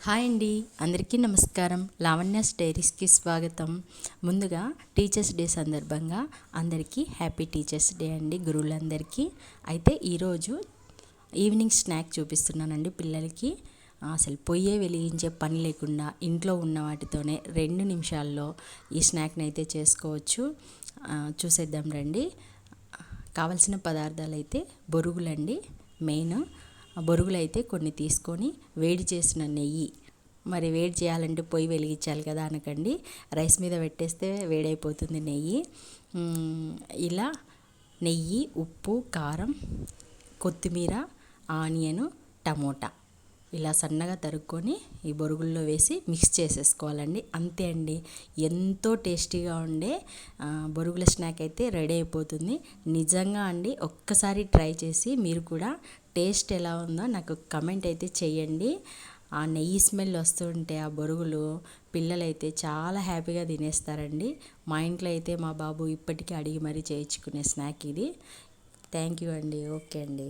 Hi అండి, అందరికీ నమస్కారం. లావణ్యాస్ డైరీస్కి స్వాగతం. ముందుగా టీచర్స్ డే సందర్భంగా అందరికీ హ్యాపీ టీచర్స్ డే అండి, గురువులందరికీ. అయితే ఈరోజు ఈవినింగ్ స్నాక్ చూపిస్తున్నానండి పిల్లలకి. అసలు పొయ్యే వెలిగించే పని లేకుండా ఇంట్లో ఉన్న వాటితోనే 2 నిమిషాల్లో ఈ స్నాక్ని అయితే చేసుకోవచ్చు. చూసేద్దాం రండి. కావలసిన పదార్థాలు అయితే బొరుగులండి మెయిన్. బొరుగులు అయితే కొన్ని తీసుకొని వేడి చేసిన నెయ్యి, మరి వేడి చేయాలంటే పొయ్యి వెలిగించాలి కదా అనకండి, రైస్ మీద పెట్టేస్తే వేడైపోతుంది నెయ్యి. ఇలా నెయ్యి, ఉప్పు, కారం, కొత్తిమీర, ఆనియను, టమోటా ఇలా సన్నగా తరుక్కొని ఈ బొరుగుల్లో వేసి మిక్స్ చేసేసుకోవాలండి. అంతే అండి, ఎంతో టేస్టీగా ఉండే బొరుగుల స్నాక్ అయితే రెడీ అయిపోతుంది. నిజంగా అండి, ఒక్కసారి ట్రై చేసి మీరు కూడా టేస్ట్ ఎలా ఉందో నాకు కమెంట్ అయితే చేయండి. ఆ నెయ్యి స్మెల్ వస్తుంటే ఆ బొరుగులు పిల్లలైతే చాలా హ్యాపీగా తినేస్తారండి. మా ఇంట్లో అయితే మా బాబు ఇప్పటికీ అడిగి మరీ చేయించుకునే స్నాక్ ఇది. థ్యాంక్ యూ అండి. ఓకే అండి.